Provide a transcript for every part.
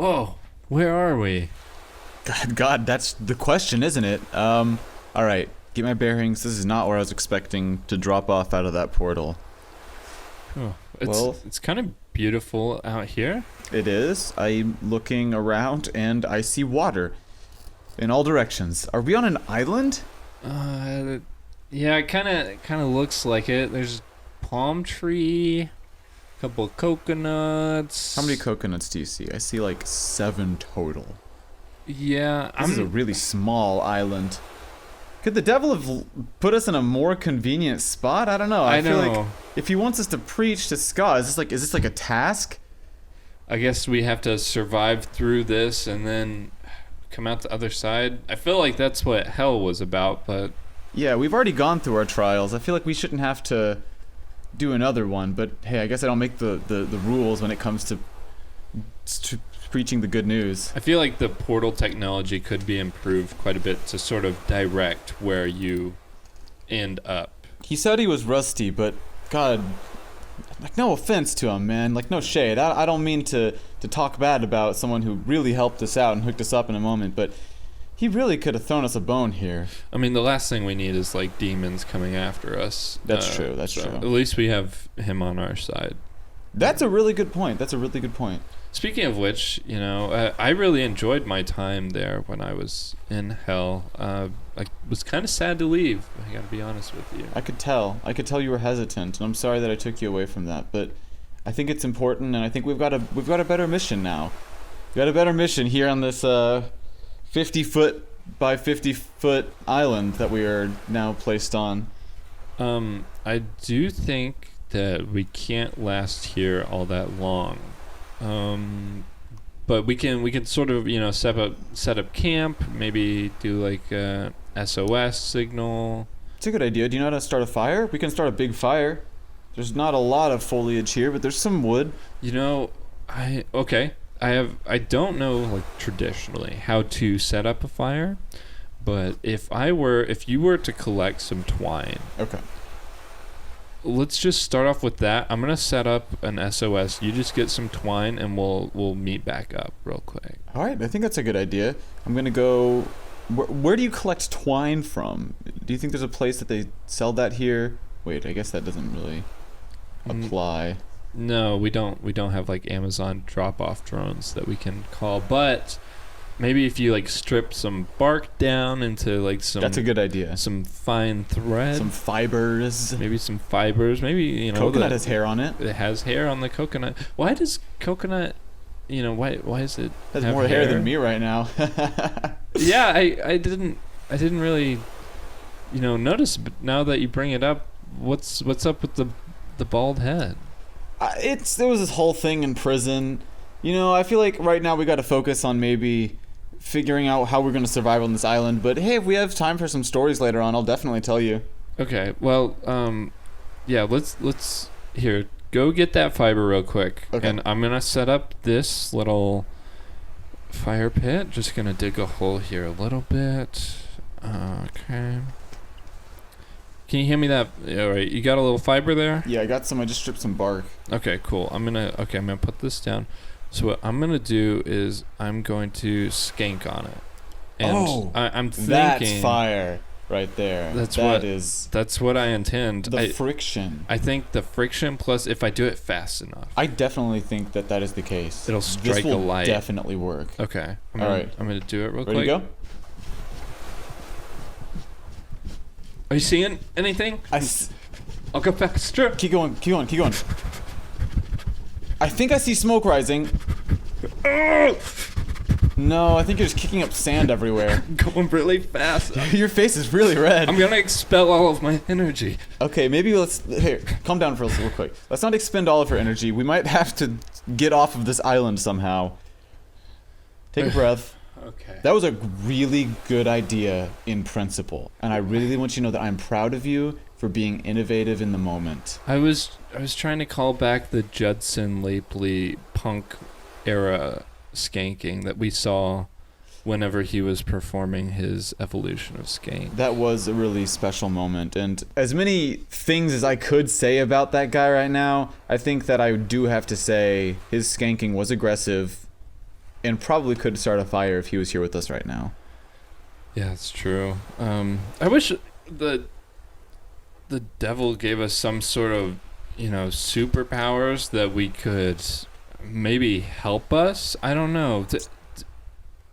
Whoa, where are we? God, that's the question, isn't it? All right, get my bearings. This is not where I was expecting to drop off out of that portal. Oh, Well- it's kind of beautiful out here. It is. I'm looking around and I see water in all directions. Are we on an island? Yeah, it kind of looks like it. There's palm tree, a couple of coconuts. How many coconuts do you see? I see like 7 total. Yeah, This is a really small island. Could the devil have put us in a more convenient spot? I don't know. I feel know. like if he wants us to preach to Ska, is this like a task? I guess we have to survive through this and then come out the other side. I feel like that's what hell was about, but Yeah, we've already gone through our trials. I feel like we shouldn't have to do another one, but hey, I guess I don't make the rules when it comes to preaching the good news. I feel like the portal technology could be improved quite a bit to sort of direct where you end up. He said he was rusty, but God, like, no offense to him, man. Like, no shade. I don't mean to talk bad about someone who really helped us out and hooked us up in a moment, but he really could have thrown us a bone here. I mean, the last thing we need is like demons coming after us. That's true. That's true. At least we have him on our side. That's a really good point. That's a really good point. Speaking of which, you know, I really enjoyed my time there when I was in hell. I was kind of sad to leave. I gotta be honest with you. I could tell. I could tell you were hesitant, and I'm sorry that I took you away from that. But I think it's important, and I think we've got a better mission now. We got a better mission here on this 50-foot by 50-foot island that we are now placed on. I do think that we can't last here all that long. But we can sort of, you know, set up camp, maybe do like a SOS signal. It's a good idea. Do you know how to start a fire? We can start a big fire. There's not a lot of foliage here, but there's some wood. You know, I don't know like traditionally how to set up a fire, but if you were to collect some twine. Okay. Let's just start off with that. I'm gonna set up an SOS. You just get some twine, and we'll meet back up real quick. All right. I think that's a good idea. I'm gonna go. Where do you collect twine from? Do you think there's a place that they sell that here? Wait, I guess that doesn't really apply. No, we don't have like Amazon drop-off drones that we can call, but maybe if you like strip some bark down into like some. That's a good idea. Some fine thread. Some fibers. Maybe some fibers. Maybe, you know. Coconut has hair on it. It has hair on the coconut. Why does coconut? You know, why is it? It has more hair than me right now. Yeah, I didn't really, you know, notice. But now that you bring it up, what's up with the bald head? There was this whole thing in prison. You know, I feel like right now we got to focus on maybe figuring out how we're going to survive on this island. But hey, if we have time for some stories later on, I'll definitely tell you. Okay. Well, yeah. Let's here. Go get that fiber real quick. Okay. And I'm gonna set up this little fire pit. Just gonna dig a hole here a little bit. Okay. Can you hand me that? All right. You got a little fiber there? Yeah, I got some. I just stripped some bark. Okay. Cool. I'm gonna put this down. So what I'm gonna do is I'm going to skank on it. And I'm thinking that's fire right there. That's what I intend. The friction. I think the friction plus if I do it fast enough. I definitely think that is the case. It'll strike this will a light. Definitely work. Okay. All right. I'm gonna do it real Ready quick. to go? Are you seeing anything? I'll go faster. Keep going. I think I see smoke rising. No, I think you're just kicking up sand everywhere. Going really fast. Your face is really red. I'm gonna expel all of my energy. Okay, maybe here, calm down for real quick. Let's not expend all of our energy. We might have to get off of this island somehow. Take a breath. Okay. That was a really good idea in principle, and I really want you to know that I'm proud of you for being innovative in the moment. I was trying to call back the Judson Lapely punk era skanking that we saw whenever he was performing his evolution of skank. That was a really special moment, and as many things as I could say about that guy right now, I think that I do have to say his skanking was aggressive, and probably could start a fire if he was here with us right now. Yeah, it's true. I wish the devil gave us some sort of, superpowers that we could maybe help us. I don't know.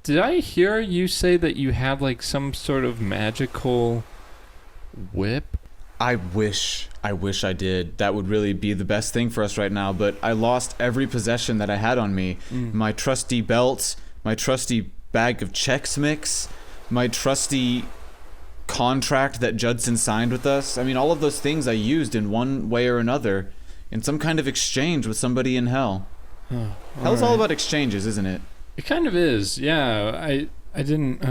Did I hear you say that you had like some sort of magical whip? I wish I did. That would really be the best thing for us right now, but I lost every possession that I had on me. My trusty belt, my trusty bag of Chex Mix, my trusty contract that Judson signed with us. I mean, all of those things I used in one way or another in some kind of exchange with somebody in hell. Hell's all about exchanges, isn't it? It kind of is. Yeah, I didn't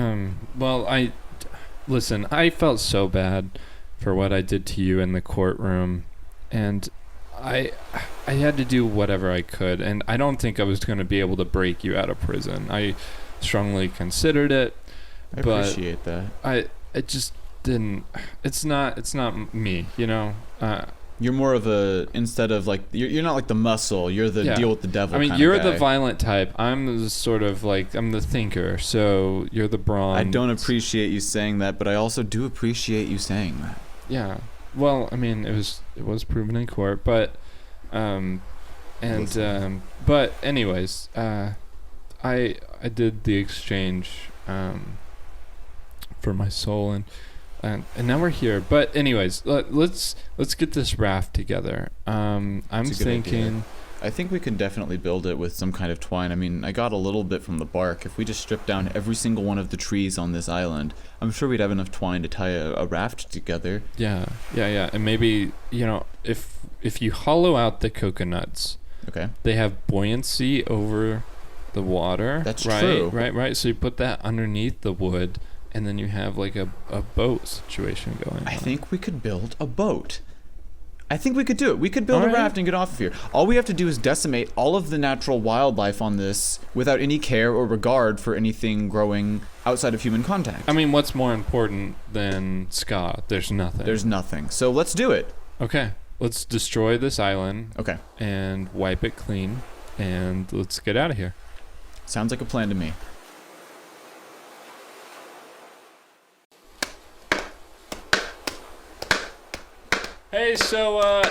listen, I felt so bad for what I did to you in the courtroom, and I had to do whatever I could, and I don't think I was going to be able to break you out of prison. I strongly considered it. I appreciate that. I just didn't. It's not me, You're more of a, instead of like, you're not like the muscle, you're the deal with the devil. I mean, kind you're of guy. the violent type. I'm the sort of like, I'm the thinker. So you're the brawn. I don't appreciate you saying that, but I also do appreciate you saying that. Yeah. Well, I mean, it was proven in court, but but anyways, I did the exchange for my soul, and now we're here. But anyways, let's get this raft together. I'm thinking. I think we can definitely build it with some kind of twine. I mean, I got a little bit from the bark. If we just strip down every single one of the trees on this island, I'm sure we'd have enough twine to tie a raft together. Yeah. And maybe, if you hollow out the coconuts, okay, they have buoyancy over the water. That's right, true. Right. So you put that underneath the wood, and then you have like a boat situation going on. I think we could build a boat. I think we could do it. We could build a raft and get off of here. All we have to do is decimate all of the natural wildlife on this without any care or regard for anything growing outside of human contact. I mean, what's more important than ska? There's nothing. There's nothing. So let's do it. Okay. Let's destroy this island. Okay. And wipe it clean. And let's get out of here. Sounds like a plan to me. Hey, so,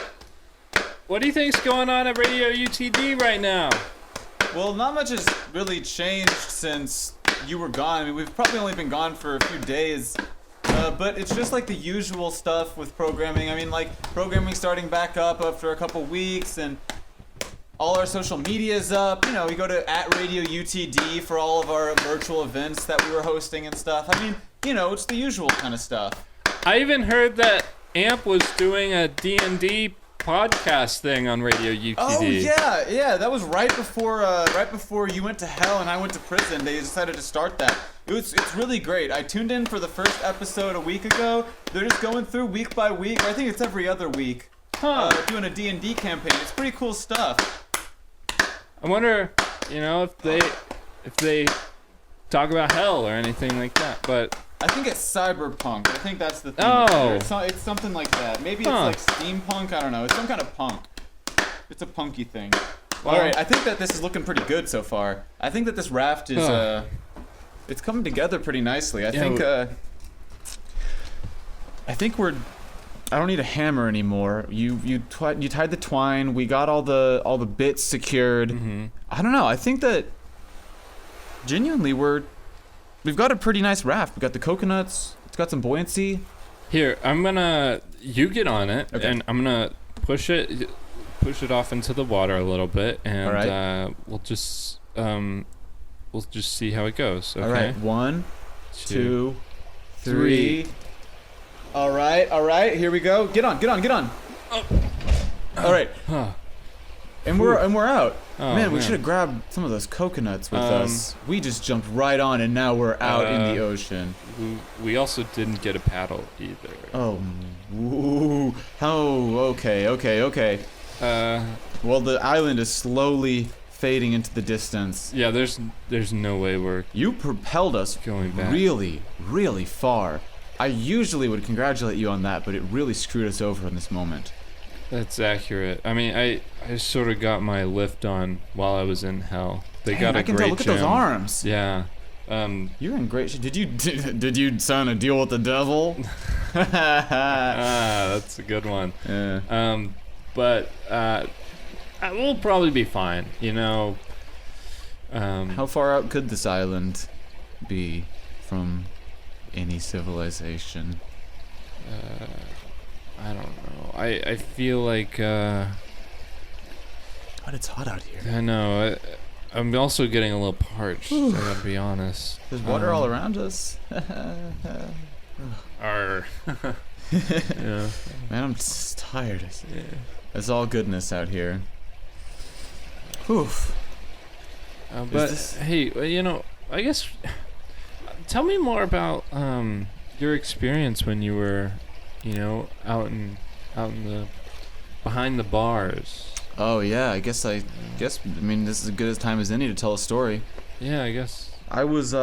what do you think's going on at Radio UTD right now? Well, not much has really changed since you were gone. I mean, we've probably only been gone for a few days, but it's just like the usual stuff with programming. I mean, like, programming starting back up after a couple weeks, and all our social media's up. We go to @RadioUTD for all of our virtual events that we were hosting and stuff. I mean, it's the usual kind of stuff. I even heard that Amp was doing a D&D podcast thing on Radio UTD. Oh yeah, that was right before you went to hell and I went to prison. They decided to start that. It's really great. I tuned in for the first episode a week ago. They're just going through week by week. I think it's every other week. Doing a D&D campaign. It's pretty cool stuff. I wonder, if they talk about hell or anything like that, but I think it's cyberpunk. I think that's the thing. Oh. It's something like that. Maybe it's like steampunk. I don't know. It's some kind of punk. It's a punky thing. Well, all right. I think that this is looking pretty good so far. I think that this raft is it's coming together pretty nicely. I think we're. I don't need a hammer anymore. You tied the twine. We got all the bits secured. Mm-hmm. I don't know. I think that genuinely we've got a pretty nice raft. We got the coconuts. It's got some buoyancy. Here, you get on it, okay, and I'm gonna push it off into the water a little bit, and right, we'll just see how it goes. Okay. All right. 1, 2, 3. All right. Here we go. Get on. Oh. All right. And we're out. Oh, man, we should have grabbed some of those coconuts with us. We just jumped right on, and now we're out in the ocean. We also didn't get a paddle either. Oh, ooh. Okay. Well, the island is slowly fading into the distance. Yeah, there's no way You propelled us going back really, really far. I usually would congratulate you on that, but it really screwed us over in this moment. That's accurate. I mean, I sort of got my lift on while I was in hell. They Dang, got a I can great tell. Look at those gym. arms. Yeah. You're in great shape. Did you sign a deal with the devil? That's a good one. Yeah. But we'll probably be fine. You know. How far out could this island be from any civilization? I don't know. I feel like. God, it's hot out here. I know. I'm also getting a little parched. I gotta be honest. There's water all around us. Arr. Yeah. Man, I'm just tired. Yeah. It's all goodness out here. Oof. But hey, you know, I guess. Tell me more about your experience when you were, you know, out in the behind the bars. Oh yeah, I mean this is as good a time as any to tell a story. Yeah, I guess. I was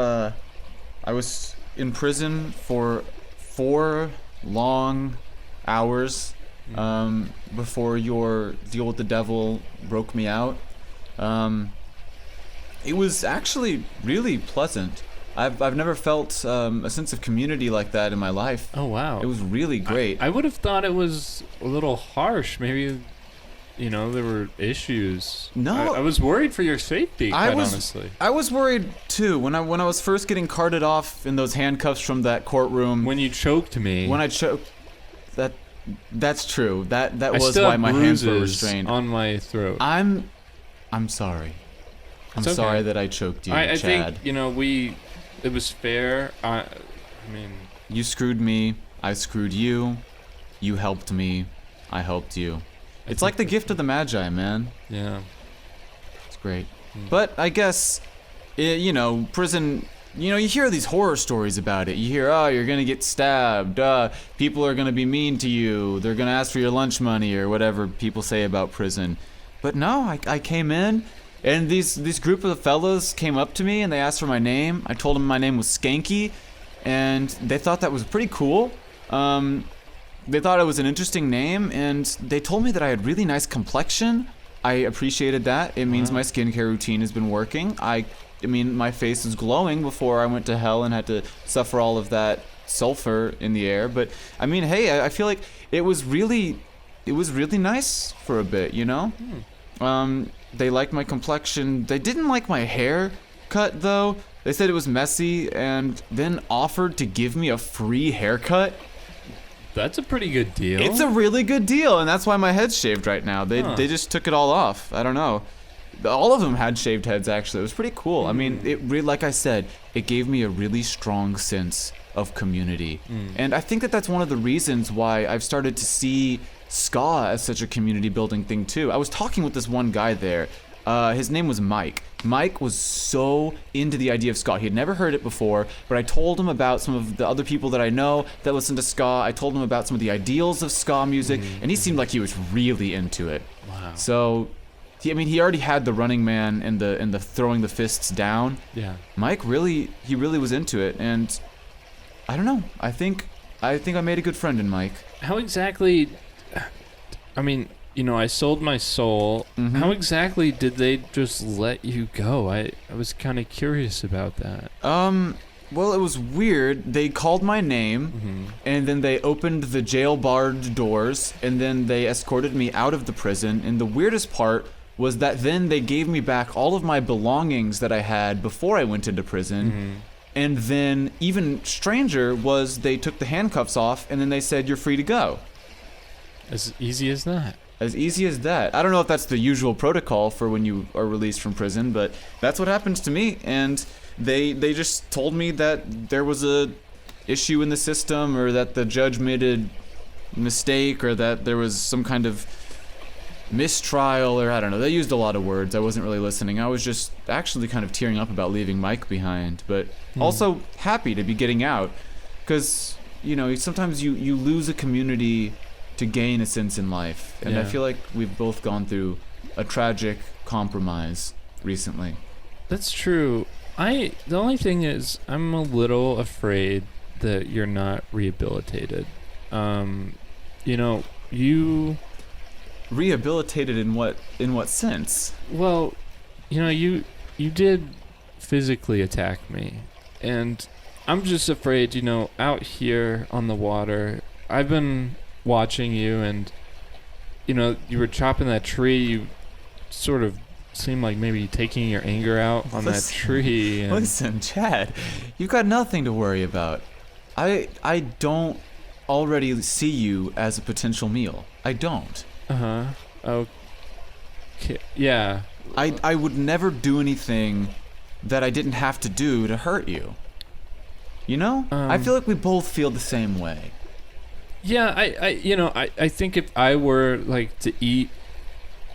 in prison for 4 long hours before your deal with the devil broke me out. It was actually really pleasant. I've never felt a sense of community like that in my life. Oh wow. It was really great. I would have thought it was a little harsh. Maybe, you know, there were issues. No. I was worried for your safety, honestly. I was worried too when I was first getting carted off in those handcuffs from that courtroom. When you choked me. When I choked, that's true. That I was still why have my hands were bruises restrained. on my throat. I'm sorry. I'm It's okay. sorry that I choked you, I Chad. think, you know, it was fair. I mean, You screwed me. I screwed you. You helped me. I helped you. It's like the gift of the Magi, man. yeah. It's great. But I guess, you know, prison, you know, you hear these horror stories about it. You hear, oh, you're going to get stabbed. People are going to be mean to you. They're going to ask for your lunch money or whatever people say about prison. But no, I came in, and these group of fellas came up to me, and they asked for my name. I told them my name was Skanky, and they thought that was pretty cool. They thought it was an interesting name, and they told me that I had really nice complexion. I appreciated that. It means my skincare routine has been working. I mean, my face is glowing before I went to hell and had to suffer all of that sulfur in the air. But I mean, hey, I feel like it was really nice for a bit, you know? They liked my complexion. They didn't like my hair cut, though. They said it was messy, and then offered to give me a free haircut. That's a pretty good deal. It's a really good deal, and that's why my head's shaved right now. They just took it all off. I don't know. All of them had shaved heads, actually. It was pretty cool. I mean, like I said, it gave me a really strong sense of community. And I think that that's one of the reasons why I've started to see ska as such a community building thing, too. I was talking with this one guy there. His name was Mike. Mike was so into the idea of ska. He had never heard it before, but I told him about some of the other people that I know that listen to ska. I told him about some of the ideals of ska music, and he seemed like he was really into it. Wow. So, he already had the Running Man and the throwing the fists down. Yeah. Mike really was into it, and I don't know. I think I made a good friend in Mike. How exactly? I mean, you know, I sold my soul. How exactly did they just let you go? I was kind of curious about that. Well, it was weird. They called my name, and then they opened the jail barred doors, and then they escorted me out of the prison. And the weirdest part was that then they gave me back all of my belongings that I had before I went into prison. And then even stranger was they took the handcuffs off, and then they said, "You're free to go." As easy as that. As easy as that. I don't know if that's the usual protocol for when you are released from prison, but that's what happens to me. And they just told me that there was a issue in the system, or that the judge made a mistake, or that there was some kind of mistrial, or I don't know. They used a lot of words. I wasn't really listening. I was just actually kind of tearing up about leaving Mike behind, but also happy to be getting out, because, you know, sometimes you lose a community to gain a sense in life, and I feel like we've both gone through a tragic compromise recently. That's true. The only thing is, I'm a little afraid that you're not rehabilitated. You know, you Rehabilitated in what sense? well, you know, you did physically attack me, and I'm just afraid, out here on the water, I've been watching you, and you were chopping that tree. You sort of seemed like maybe taking your anger out on that tree. And Listen, Chad, you've got nothing to worry about. I don't already see you as a potential meal. I don't. Okay. Yeah. I would never do anything that I didn't have to do to hurt you. I feel like we both feel the same way. Yeah, I think if I were like to eat,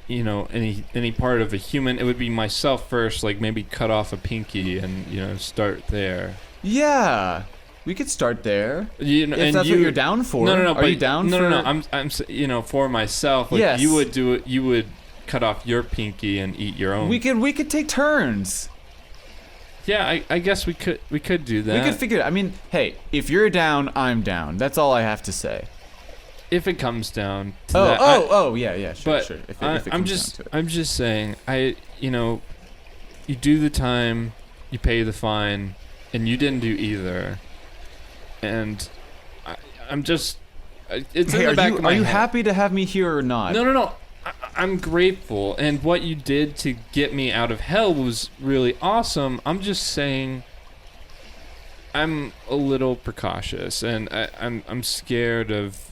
any part of a human, it would be myself first. Like maybe cut off a pinky and start there. Yeah, we could start there. If that's what you're down for. No. Are you down for? No. I'm for myself. Like yes. You would do it. You would cut off your pinky and eat your own. We could take turns. Yeah, I guess we could do that. We could figure it. I mean, hey, if you're down, I'm down. That's all I have to say. If it comes down to that. Yeah, sure, but sure. If it I'm comes just down to it. I'm just saying, you do the time, you pay the fine, and you didn't do either. And I'm just it's in the back of my head. Are you head. happy to have me here or not? No. I'm grateful, and what you did to get me out of hell was really awesome. I'm just saying, I'm a little precautious, and I'm scared of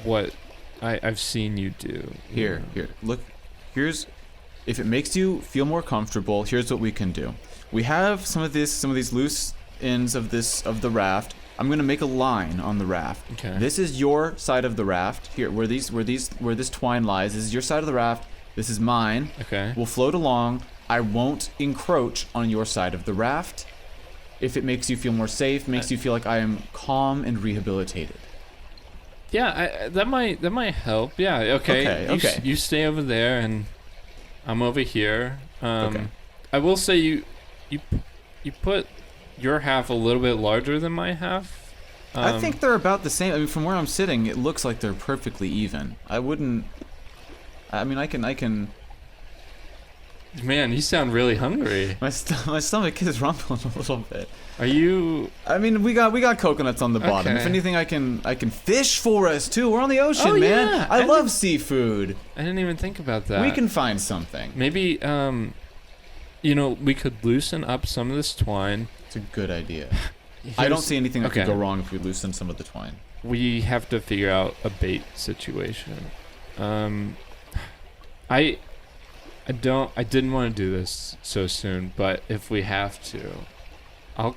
what I've seen you do. Here, look. If it makes you feel more comfortable, here's what we can do. We have some of these loose ends of the raft. I'm gonna make a line on the raft. Okay. This is your side of the raft. Here, where this twine lies, this is your side of the raft. This is mine. Okay. We'll float along. I won't encroach on your side of the raft. If it makes you feel more safe, makes you feel like I am calm and rehabilitated. Yeah, that might help. Yeah. Okay. Okay. You stay over there, and I'm over here. Okay. I will say you put your half a little bit larger than my half. I think they're about the same. I mean, from where I'm sitting, it looks like they're perfectly even. I can. Man, you sound really hungry. My stomach is rumbling a little bit. Are you? I mean, we got coconuts on the bottom. Okay. If anything, I can fish for us too. We're on the ocean, Oh, man. yeah. I love seafood. I didn't even think about that. We can find something. Maybe we could loosen up some of this twine. It's a good idea. I don't see anything that could go wrong if we loosen some of the twine. We have to figure out a bait situation. I didn't want to do this so soon, but if we have to, I'll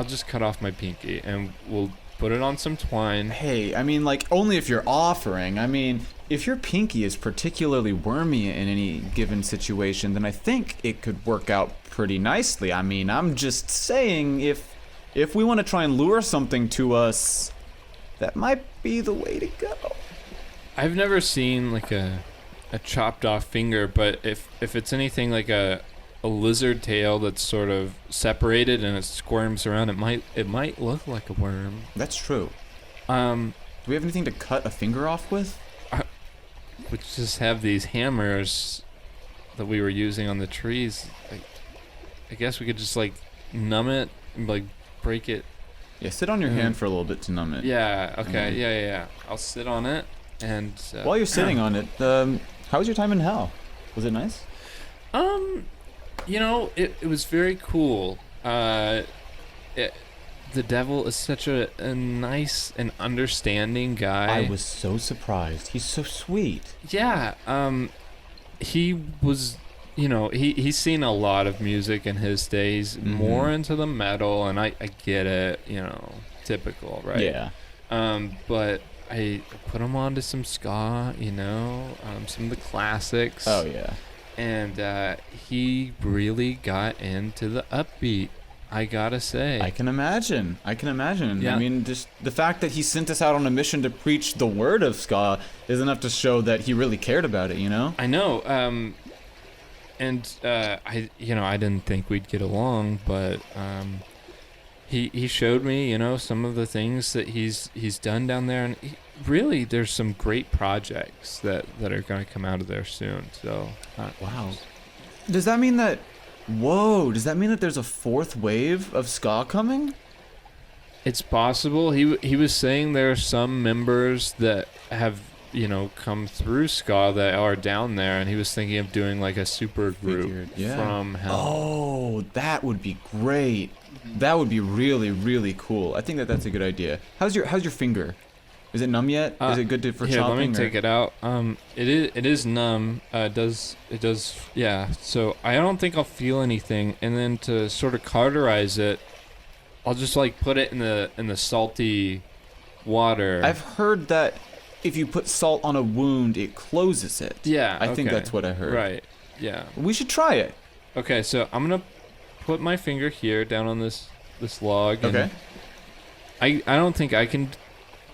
just cut off my pinky and we'll put it on some twine. Hey, I mean, like, only if you're offering. I mean, if your pinky is particularly wormy in any given situation, then I think it could work out pretty nicely. I mean, I'm just saying, if we want to try and lure something to us, that might be the way to go. I've never seen like a chopped off finger, but if it's anything like a lizard tail that's sort of separated and it squirms around, it might look like a worm. That's true. Do we have anything to cut a finger off with? We just have these hammers that we were using on the trees. I guess we could just like numb it and like break it. Yeah, sit on your hand for a little bit to numb it. Yeah. Okay. Yeah. I'll sit on it and. While you're sitting on it, how was your time in hell? Was it nice? It was very cool. The devil is such a nice and understanding guy. I was so surprised. He's so sweet. Yeah. He was, he's seen a lot of music in his day. He's more into the metal, and I get it, typical, right? Yeah. But I put him on to some ska, some of the classics. Oh, yeah. And he really got into the upbeat, I gotta say. I can imagine. Yeah. I mean, just the fact that he sent us out on a mission to preach the word of ska is enough to show that he really cared about it, I know. I didn't think we'd get along, but he showed me, some of the things that he's done down there, and really, there's some great projects that are going to come out of there soon. So, Wow. Does that mean that? Whoa! Does that mean that there's a fourth wave of ska coming? it's possible. He was saying there are some members that have come through ska that are down there, and he was thinking of doing like a super group from hell. Oh, that would be great. That would be really, really cool. I think that that's a good idea. How's your finger? Is it numb yet? Is it good for here, chopping? let me take it out. It is numb. It does. Yeah. So I don't think I'll feel anything. And then to sort of cauterize it, I'll just like put it in the salty water. I've heard that if you put salt on a wound, it closes it. Yeah. I think that's what I heard. Right. Yeah. We should try it. Okay. So I'm gonna put my finger here down on this log. And Okay. I don't think I can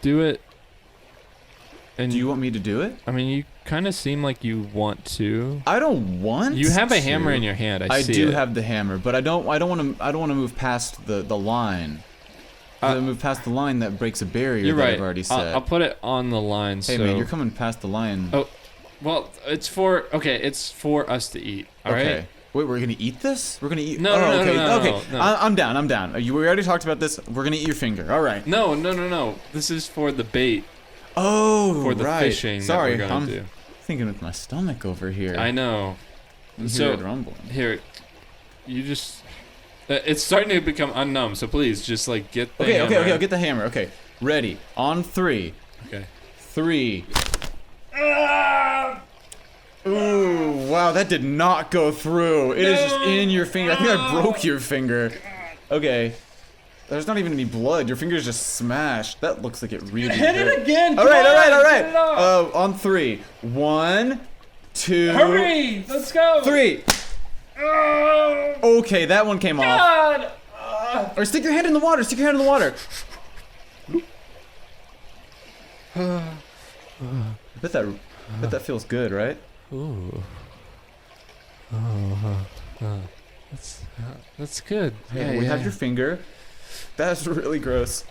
do it. And Do you want me to do it? I mean, you kind of seem like you want to. I don't want. You have a to. hammer in your hand. I see do it. have the hammer, but I don't want to move past the line. If I move past the line, that breaks a barrier. You're that right. I've already set. I'll put it on the line. Hey man, you're coming past the line. Oh, well, it's for us to eat. All right. Okay. Wait, we're gonna eat this? We're gonna eat. No, no, okay. no, Okay. no. I'm down. We already talked about this. We're gonna eat your finger. All right. No. This is for the bait. Oh, For the right. fishing. Sorry, that we're gonna do. Thinking with my stomach over here. I know. I'm So it rumbling. here, you just. It's starting to become unnumb. So please, just like get the hammer. Okay. I'll get the hammer. Okay. Ready. On 3. Okay. 3. Ooh, wow, that did not go through. It is just in your finger. I think I broke your finger. Okay. There's not even any blood. Your finger's just smashed. That looks like it really Hit hurt. it again. All right. Get it off. On 3. 1, 2. Hurry! Let's go. 3. Okay, that one came off. God. Or stick your hand in the water. Stick your hand in the water. I bet that feels good, right? Ooh. That's good. Yeah, we have your finger. That's really gross.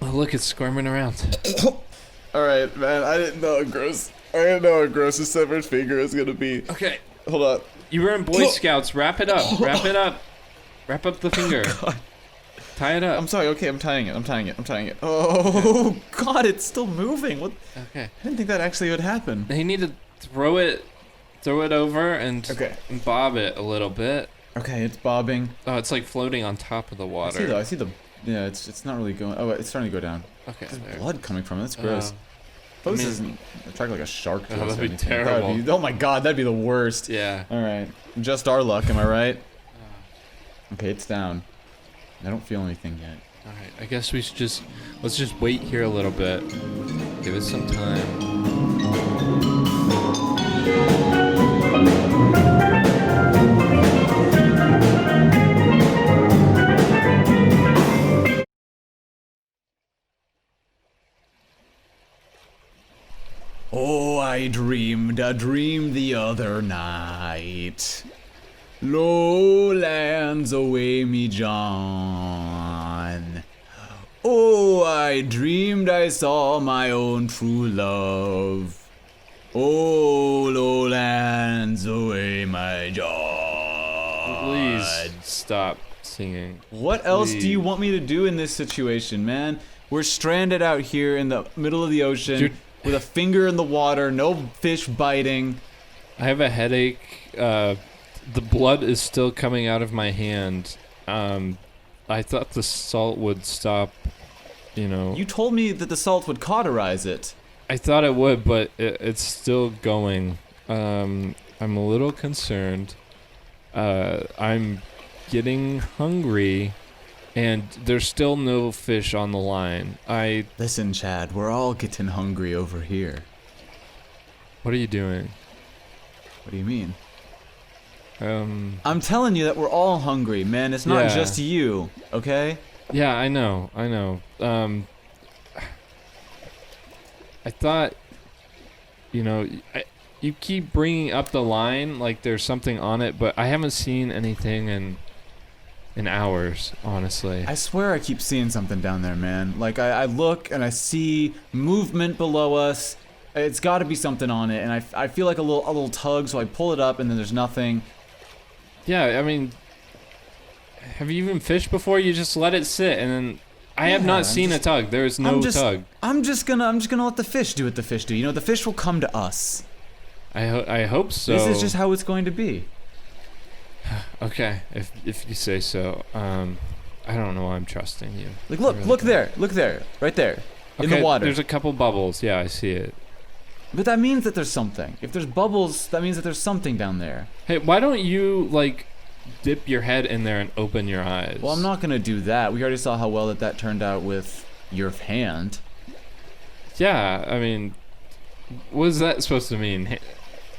Oh, look, it's squirming around. All right, man. I didn't know how gross a severed finger is gonna be. Okay. Hold on. You were in Boy Scouts. Wrap it up. Wrap it up. Wrap up the finger. God. Tie it up. I'm sorry. Okay, I'm tying it. Oh God, it's still moving. What? Okay. I didn't think that actually would happen. They need to throw it over and bob it a little bit. Okay, it's bobbing. Oh, it's like floating on top of the water. I see the. Yeah, it's not really going. Oh, it's starting to go down. Okay. There's There. blood coming from it. That's gross. Hope this isn't attracting like a shark to us or that'd be anything. terrible. Oh my God, that'd be the worst. Yeah. All right, just our luck. Am I right? Okay, it's down. I don't feel anything yet. All right. I guess we should let's just wait here a little bit. Give it some time. Oh, I dreamed a dream the other night. Lowlands away me John. Oh, I dreamed I saw my own true love. Oh, lowlands away my John. Please stop singing. What else do you want me to do in this situation, man? We're stranded out here in the middle of the ocean with a finger in the water, no fish biting. I have a headache. The blood is still coming out of my hand. I thought the salt would stop, You told me that the salt would cauterize it. I thought it would, but it's still going. I'm a little concerned. I'm getting hungry, and there's still no fish on the line. Listen, Chad, we're all getting hungry over here. What are you doing? What do you mean? I'm telling you that we're all hungry, man. It's not just you, okay? Yeah, I know. I thought, you keep bringing up the line like there's something on it, but I haven't seen anything, and in hours, honestly. I swear I keep seeing something down there, man. Like, I look and I see movement below us. It's got to be something on it, and I feel like a little tug, so I pull it up, and then there's nothing. Yeah, I mean, have you even fished before? You just let it sit, and then I have not seen a tug. There is no tug. I'm just gonna let the fish do what the fish do. You know, the fish will come to us. I hope so. This is just how it's going to be. Okay, if you say so. I don't know why I'm trusting you. Like, look there, right there, in the water. There's a couple bubbles. Yeah, I see it. But that means that there's something. If there's bubbles, that means that there's something down there. Hey, why don't you like dip your head in there and open your eyes? Well, I'm not gonna do that. We already saw how well that turned out with your hand. Yeah, I mean, what is that supposed to mean?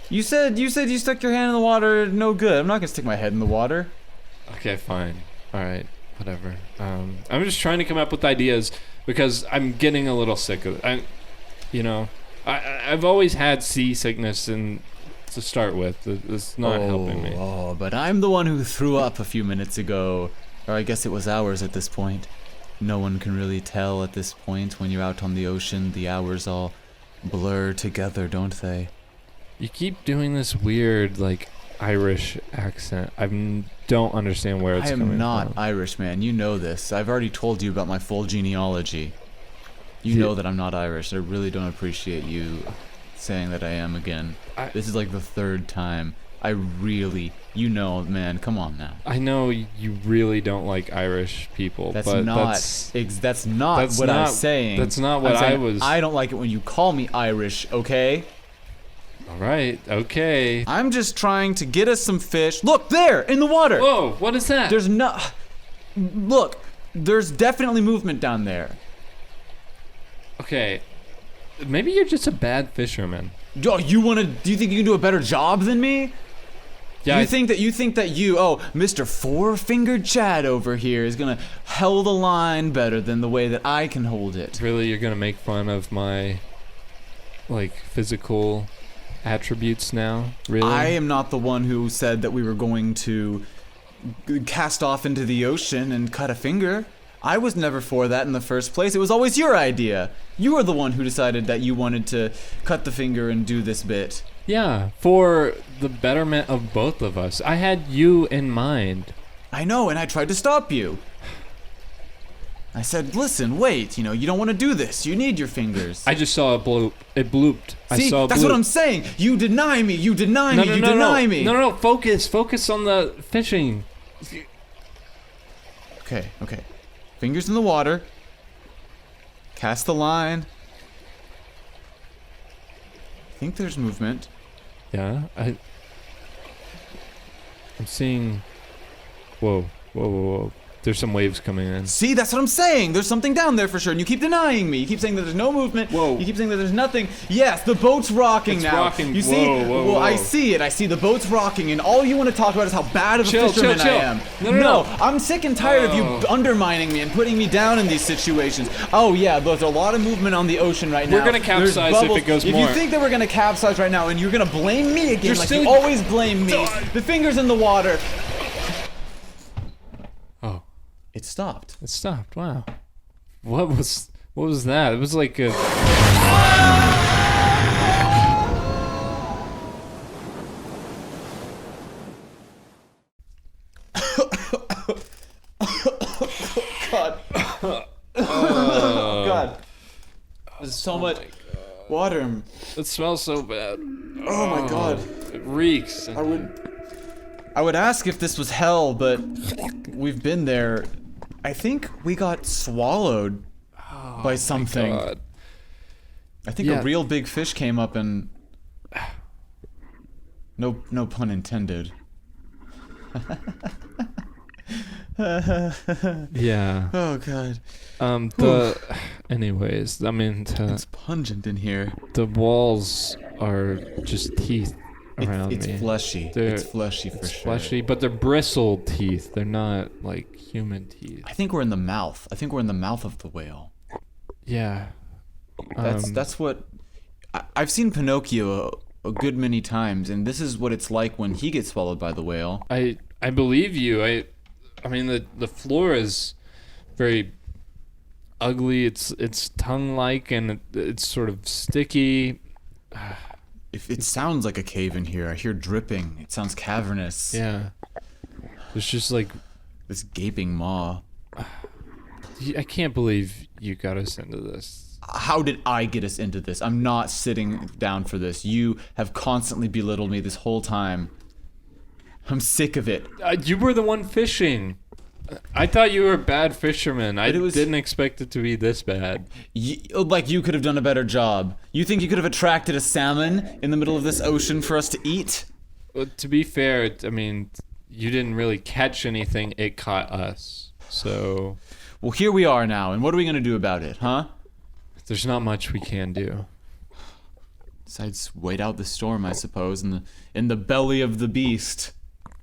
You said you stuck your hand in the water. No good. I'm not gonna stick my head in the water. Okay, fine. All right, whatever. I'm just trying to come up with ideas because I'm getting a little sick of it. I've always had seasickness and to start with. It's not helping me. Oh, but I'm the one who threw up a few minutes ago. Or I guess it was hours at this point. No one can really tell at this point when you're out on the ocean. The hours all blur together, don't they? You keep doing this weird, like, Irish accent. I don't understand where it's coming from. I am not Irish, man. You know this. I've already told you about my full genealogy. You know that I'm not Irish. I really don't appreciate you saying that I am again. This is like the third time. Man, come on now. I know you really don't like Irish people, that's but not what I'm saying. That's not what I was. I don't like it when you call me Irish, okay? All right, okay. I'm just trying to get us some fish. Look, there, in the water. Whoa, what is that? Look, there's definitely movement down there. Okay, maybe you're just a bad fisherman. Do you think you can do a better job than me? Yeah. You think that Mr. Four-Fingered Chad over here is gonna hold the line better than the way that I can hold it. Really, you're gonna make fun of my, like, physical attributes now? Really? I am not the one who said that we were going to cast off into the ocean and cut a finger. I was never for that in the first place. It was always your idea. You were the one who decided that you wanted to cut the finger and do this bit. Yeah, for the betterment of both of us. I had you in mind. I know, and I tried to stop you. I said, listen, wait, you don't want to do this. You need your fingers. I just saw a bloop. It blooped. See, that's what I'm saying. You deny me. You deny me. No, Focus on the fishing. Okay. Fingers in the water. Cast the line. I think there's movement. Yeah, I'm seeing. Whoa. There's some waves coming in. See, that's what I'm saying. There's something down there for sure, and you keep denying me. You keep saying that there's no movement. Whoa. You keep saying that there's nothing. Yes, the boat's rocking it's now. Rocking. You see? Whoa. I see it. I see the boat's rocking, and all you want to talk about is how bad of a fisherman I am. No. I'm sick and tired of you undermining me and putting me down in these situations. Oh yeah, there's a lot of movement on the ocean right now. We're gonna capsize if it goes more. If you think that we're gonna capsize right now, and you're gonna blame me again, you always blame me. The finger's in the water. Oh. It stopped. Wow. What was that? It was like a. God. Oh God. There's so much water. It smells so bad. Oh my God. It reeks. I would ask if this was hell, but we've been there. I think we got swallowed by something. God. I think a real big fish came up and no pun intended. Yeah. Oh God. Anyways, I mean, it's pungent in here. The walls are just teeth around it's me. Fleshy. It's fleshy for sure. It's fleshy, but they're bristled teeth. They're not like human teeth. I think we're in the mouth. I think we're in the mouth of the whale. Yeah. That's what I've seen Pinocchio a good many times, and this is what it's like when he gets swallowed by the whale. I believe you. I mean, the floor is very ugly. It's tongue-like, and it's sort of sticky. If it sounds like a cave in here, I hear dripping. It sounds cavernous. Yeah. It's just like... This gaping maw. I can't believe you got us into this. How did I get us into this? I'm not sitting down for this. You have constantly belittled me this whole time. I'm sick of it. You were the one fishing. I thought you were a bad fisherman. I didn't expect it to be this bad. Like you could have done a better job. You think you could have attracted a salmon in the middle of this ocean for us to eat? Well, to be fair, I mean, you didn't really catch anything. It caught us. So... Well, here we are now, and what are we going to do about it, huh? There's not much we can do. Besides wait out the storm, I suppose, in the belly of the beast.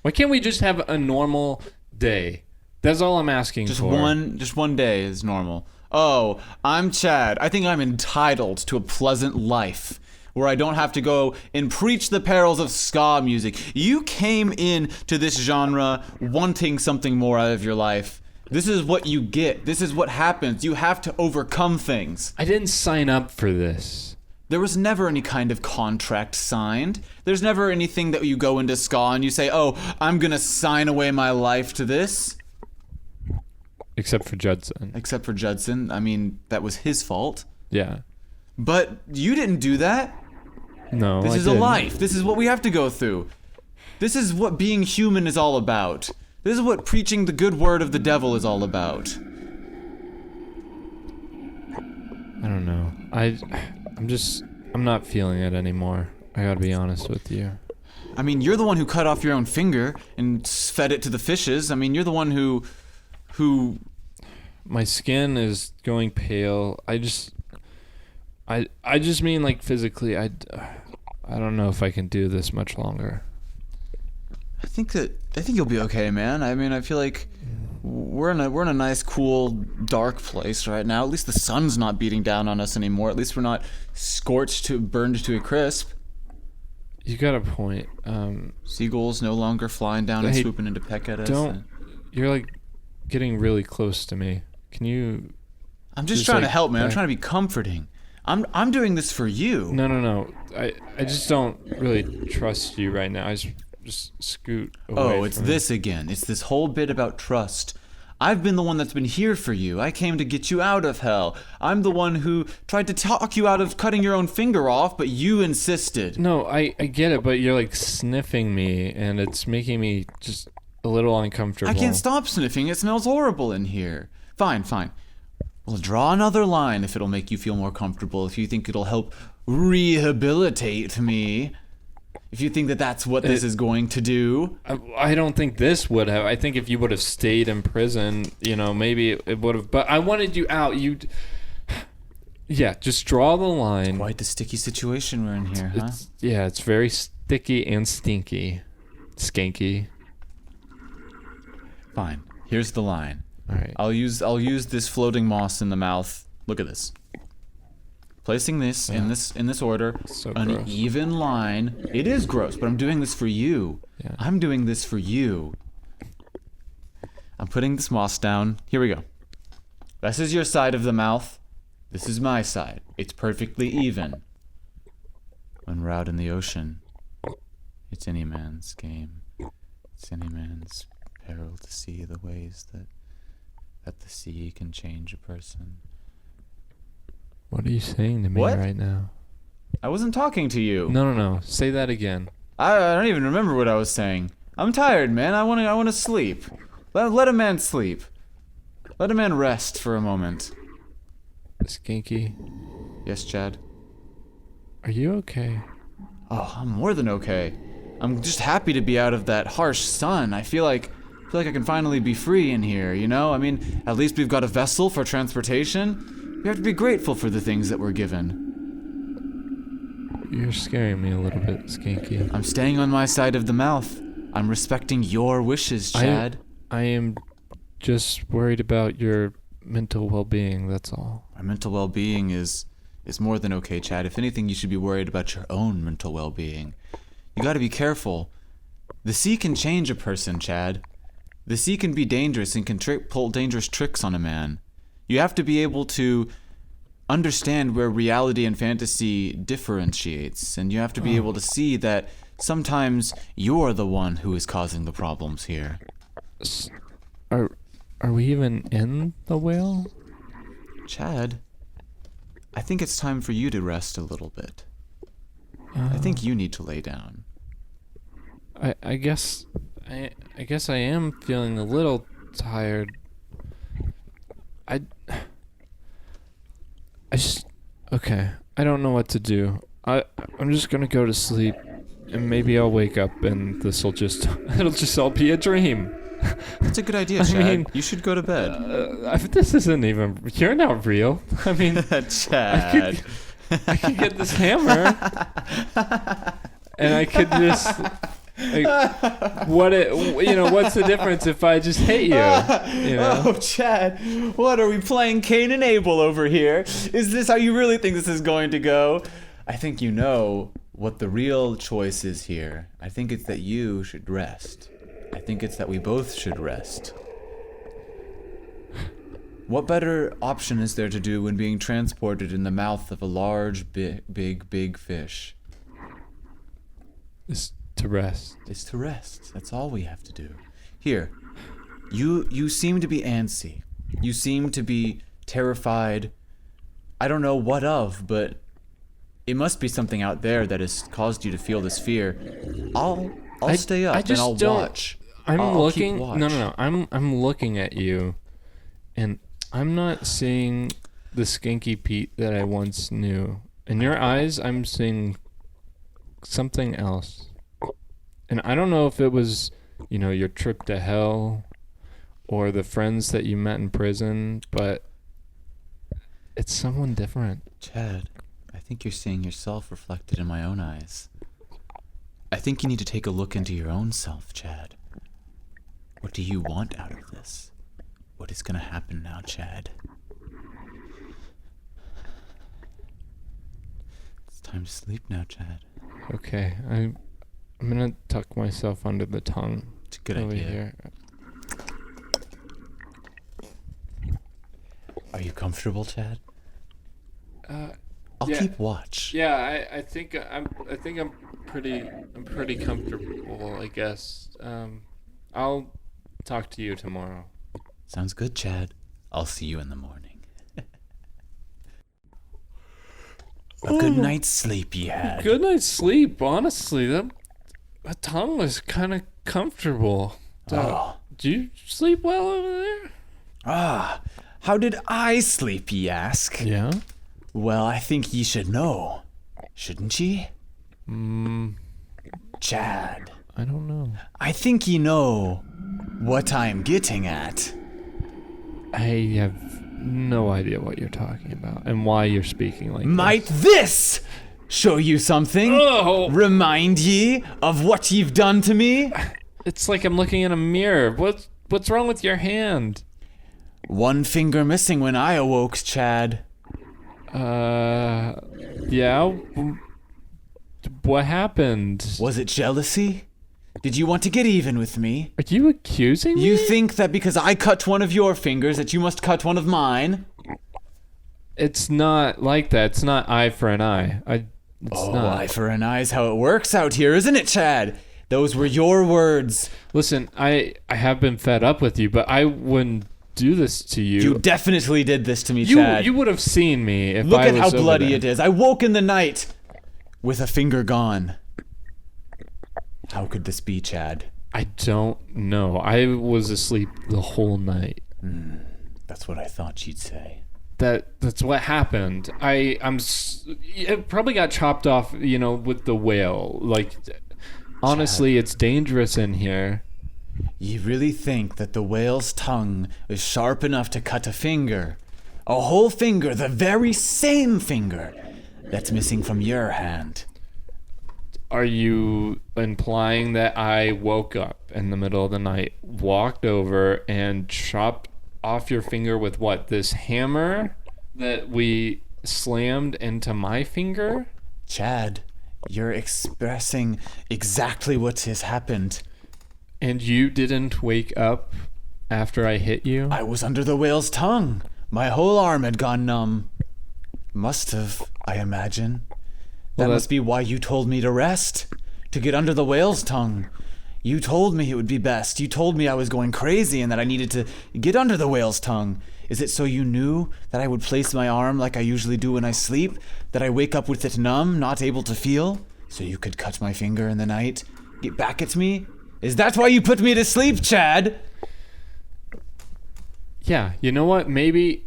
Why can't we just have a normal day? That's all I'm asking for. Just one day is normal. Oh, I'm Chad. I think I'm entitled to a pleasant life where I don't have to go and preach the perils of ska music. You came in to this genre wanting something more out of your life. This is what you get. This is what happens. You have to overcome things. I didn't sign up for this. There was never any kind of contract signed. There's never anything that you go into ska and you say, oh, I'm going to sign away my life to this. Except for Judson. Except for Judson. I mean, that was his fault. Yeah. But you didn't do that. No, This is a life. This is what we have to go through. This is what being human is all about. This is what preaching the good word of the devil is all about. I don't know. I'm not feeling it anymore. I gotta be honest with you. I mean, you're the one who cut off your own finger and fed it to the fishes. I mean, you're the one who... My skin is going pale. I just mean like physically. I don't know if I can do this much longer. I think you'll be okay, man. I mean, I feel like we're in a nice, cool, dark place right now. At least the sun's not beating down on us anymore. At least we're not burned to a crisp. You got a point. Seagulls no longer flying down and swooping in to peck at us. You're like getting really close to me. Can you? I'm just trying to help, man. I'm trying to be comforting. I'm doing this for you. No. I just don't really trust you right now. I just scoot away. Oh, it's this again. It's this whole bit about trust. I've been the one that's been here for you. I came to get you out of hell. I'm the one who tried to talk you out of cutting your own finger off, but you insisted. No, I get it, but you're like sniffing me, and it's making me just a little uncomfortable. I can't stop sniffing. It smells horrible in here. Fine. Well, draw another line if it'll make you feel more comfortable, if you think it'll help rehabilitate me. If you think that that's what this is going to do. I don't think this would have. I think if you would have stayed in prison, maybe it would have. But I wanted you out. Yeah, just draw the line. It's quite the sticky situation we're in here, huh? It's very sticky and stinky. Skanky. Fine. Here's the line. All right. I'll use this floating moss in the mouth. Look at this. Placing this in this order, so an gross. even line. It is gross, but I'm doing this for you. Yeah. I'm doing this for you. I'm putting this moss down. Here we go. This is your side of the mouth. This is my side. It's perfectly even. When we're out in the ocean, it's any man's game. It's any man's peril to see the ways that the sea can change a person. What are you saying to me right now? I wasn't talking to you. No. Say that again. I don't even remember what I was saying. I'm tired, man. I want to sleep. Let a man sleep. Let a man rest for a moment. Skanky. Yes, Chad. Are you okay? Oh, I'm more than okay. I'm just happy to be out of that harsh sun. I feel like I can finally be free in here, I mean, at least we've got a vessel for transportation. We have to be grateful for the things that we're given. You're scaring me a little bit, Skanky. I'm staying on my side of the mouth. I'm respecting your wishes, Chad. I am just worried about your mental well-being, that's all. My mental well-being is more than okay, Chad. If anything, you should be worried about your own mental well-being. You gotta be careful. The sea can change a person, Chad. The sea can be dangerous and can pull dangerous tricks on a man. You have to be able to understand where reality and fantasy differentiates, and you have to be able to see that sometimes you're the one who is causing the problems here. Are we even in the whale? Chad, I think it's time for you to rest a little bit. I think you need to lay down. I guess I am feeling a little tired. Okay. I don't know what to do. I'm just gonna go to sleep, and maybe I'll wake up and it'll just all be a dream. That's a good idea, Chad. I mean, you should go to bed. This isn't even. You're not real. I mean, Chad. I could get this hammer, and I could just. What's the difference if I just hit you? Oh, Chad, what are we playing Cain and Abel over here? Is this how you really think this is going to go? I think you know what the real choice is here. I think it's that you should rest. I think it's that we both should rest. What better option is there to do when being transported in the mouth of a large, big fish? Is to rest. Is to rest. That's all we have to do. Here, you seem to be antsy. You seem to be terrified. I don't know what of, but it must be something out there that has caused you to feel this fear. I'll stay up and I'll watch. I'll keep watch. No. I'm looking at you, and I'm not seeing the Skanky Pete that I once knew. In your eyes, I'm seeing something else. And I don't know if it was, your trip to hell or the friends that you met in prison, but it's someone different. Chad, I think you're seeing yourself reflected in my own eyes. I think you need to take a look into your own self, Chad. What do you want out of this? What is going to happen now, Chad? It's time to sleep now, Chad. Okay, I'm gonna tuck myself under the tongue. It's a good over idea. Here. Are you comfortable, Chad? I'll keep watch. Yeah, I think I'm pretty comfortable, I guess. I'll talk to you tomorrow. Sounds good, Chad. I'll see you in the morning. A good night's sleep you had. Good night's sleep, honestly. That tongue was kind of comfortable. Do you sleep well over there? How did I sleep, ye ask? Yeah? Well, I think ye should know. Shouldn't ye? Chad. I don't know. I think ye know what I'm getting at. I have no idea what you're talking about and why you're speaking like Might this show you something? Oh! Remind ye of what ye've done to me? It's like I'm looking in a mirror. What's wrong with your hand? One finger missing when I awoke, Chad. Yeah? What happened? Was it jealousy? Did you want to get even with me? Are you accusing me? You think that because I cut one of your fingers that you must cut one of mine? It's not like that. It's not eye for an eye. It's not. Eye for an eye is how it works out here, isn't it, Chad? Those were your words. Listen, I have been fed up with you, but I wouldn't do this to you. You definitely did this to me, Chad. You would have seen me if Look I was at how bloody there. it is. I woke in the night with a finger gone. How could this be, Chad? I don't know. I was asleep the whole night. That's what I thought you'd say. That's what happened. It probably got chopped off, with the whale. Like, honestly, Chad, it's dangerous in here. You really think that the whale's tongue is sharp enough to cut a finger? A whole finger, the very same finger that's missing from your hand. Are you implying that I woke up in the middle of the night, walked over, and chopped off your finger with what? This hammer that we slammed into my finger? Chad, you're expressing exactly what has happened. And you didn't wake up after I hit you? I was under the whale's tongue. My whole arm had gone numb. Must have, I imagine. That Well, must be why you told me to rest. To get under the whale's tongue. You told me it would be best. You told me I was going crazy and that I needed to get under the whale's tongue. Is it so you knew that I would place my arm like I usually do when I sleep? That I wake up with it numb, not able to feel? So you could cut my finger in the night? Get back at me? Is that why you put me to sleep, Chad? Yeah, you know what? Maybe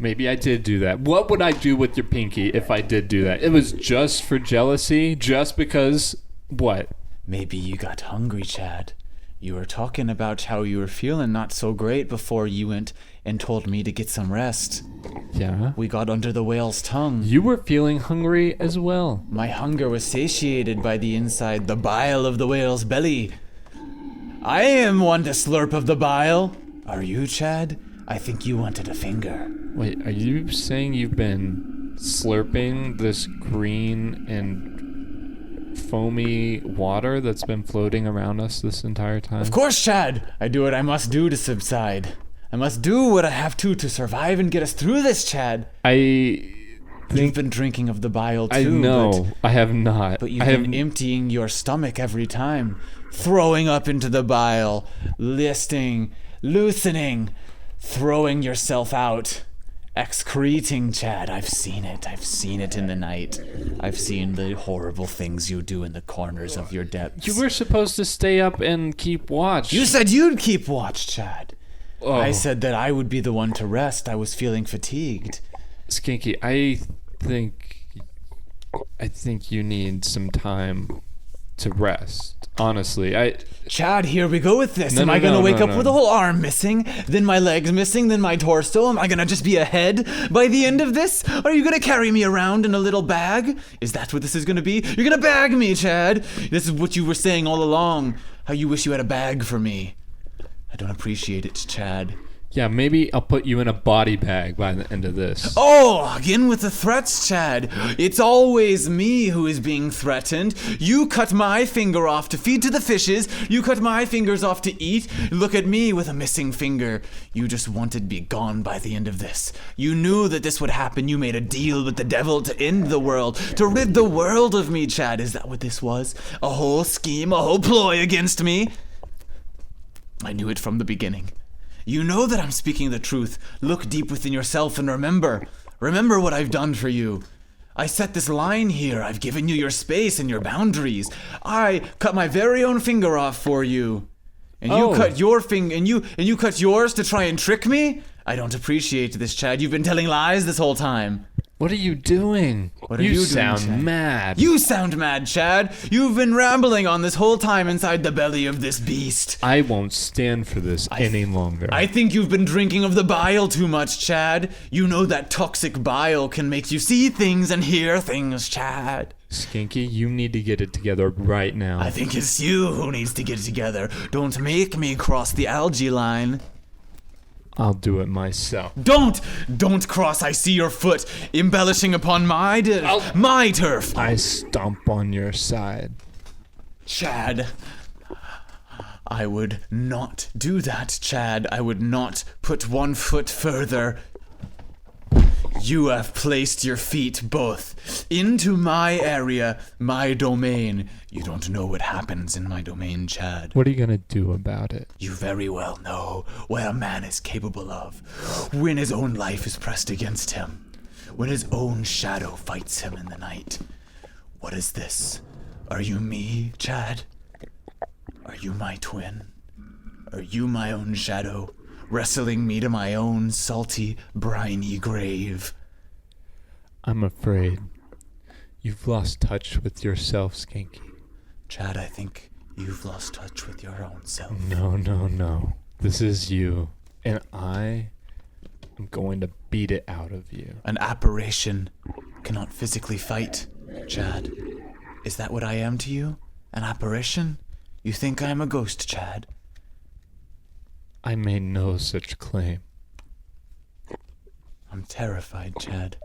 I did do that. What would I do with your pinky if I did do that? It was just for jealousy? Just because... What? Maybe you got hungry, Chad. You were talking about how you were feeling not so great before you went and told me to get some rest. Yeah? We got under the whale's tongue. You were feeling hungry as well. My hunger was satiated by the inside, the bile of the whale's belly. I am one to slurp of the bile. Are you, Chad? I think you wanted a finger. Wait, are you saying you've been slurping this green and foamy water that's been floating around us this entire time? Of course, Chad. I do what I must do to subside. I must do what I have to survive and get us through this, Chad. You've been drinking of the bile too. I know. I have not. But you've been emptying your stomach every time. Throwing up into the bile. Listing. Loosening. Throwing yourself out. Excreting, Chad. I've seen it. I've seen it in the night. I've seen the horrible things you do in the corners of your depths. You were supposed to stay up and keep watch. You said you'd keep watch, Chad. Oh. I said that I would be the one to rest. I was feeling fatigued. Skinky, I think you need some time to rest. Honestly, Chad, here we go with this. No, Am no, I gonna no, wake no, up no. with a whole arm missing, then my legs missing, then my torso? Am I gonna just be a head by the end of this? Are you gonna carry me around in a little bag? Is that what this is gonna be? You're gonna bag me, Chad. This is what you were saying all along. How you wish you had a bag for me. I don't appreciate it, Chad. yeah, maybe I'll put you in a body bag by the end of this. Oh, again with the threats, Chad. It's always me who is being threatened. You cut my finger off to feed to the fishes. You cut my fingers off to eat. Look at me with a missing finger. You just wanted to be gone by the end of this. You knew that this would happen. You made a deal with the devil to end the world, to rid the world of me, Chad. Is that what this was? A whole scheme, a whole ploy against me? I knew it from the beginning. You know that I'm speaking the truth. Look deep within yourself and remember. Remember what I've done for you. I set this line here. I've given you your space and your boundaries. I cut my very own finger off for you. And you cut your finger and you cut yours to try and trick me? I don't appreciate this, Chad. You've been telling lies this whole time. What are you doing? What are you doing, sound Chad? mad. You sound mad, Chad. You've been rambling on this whole time inside the belly of this beast. I won't stand for this any longer. I think you've been drinking of the bile too much, Chad. You know that toxic bile can make you see things and hear things, Chad. Skinky, you need to get it together right now. I think it's you who needs to get it together. Don't make me cross the algae line. I'll do it myself. Don't cross. I see your foot embellishing upon my turf. I stomp on your side. Chad, I would not do that, Chad. I would not put 1 foot further. You have placed your feet both into my area, my domain. You don't know what happens in my domain, Chad. What are you gonna do about it? You very well know what a man is capable of when his own life is pressed against him, when his own shadow fights him in the night. What is this? Are you me, Chad? Are you my twin? Are you my own shadow, wrestling me to my own salty, briny grave? I'm afraid you've lost touch with yourself, Skanky. Chad, I think you've lost touch with your own self. No. This is you, and I am going to beat it out of you. An apparition cannot physically fight, Chad. Is that what I am to you? An apparition? You think I am a ghost, Chad? I made no such claim. I'm terrified, Chad.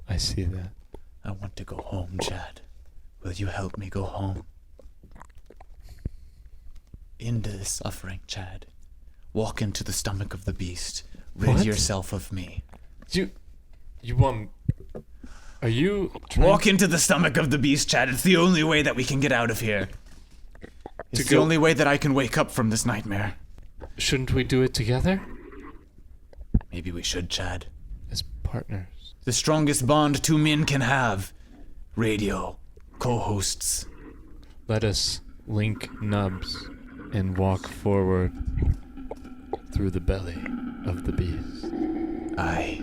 I see that. I want to go home, Chad. Will you help me go home? Into the suffering, Chad. Walk into the stomach of the beast. Rid What? yourself of me. You want... Are you trying Walk into the stomach of the beast, Chad. It's the only way that we can get out of here. It's the go- only way that I can wake up from this nightmare. Shouldn't we do it together? Maybe we should, Chad. As partners. The strongest bond two men can have. Radio. Co-hosts. Let us link nubs and walk forward through the belly of the beast. Aye.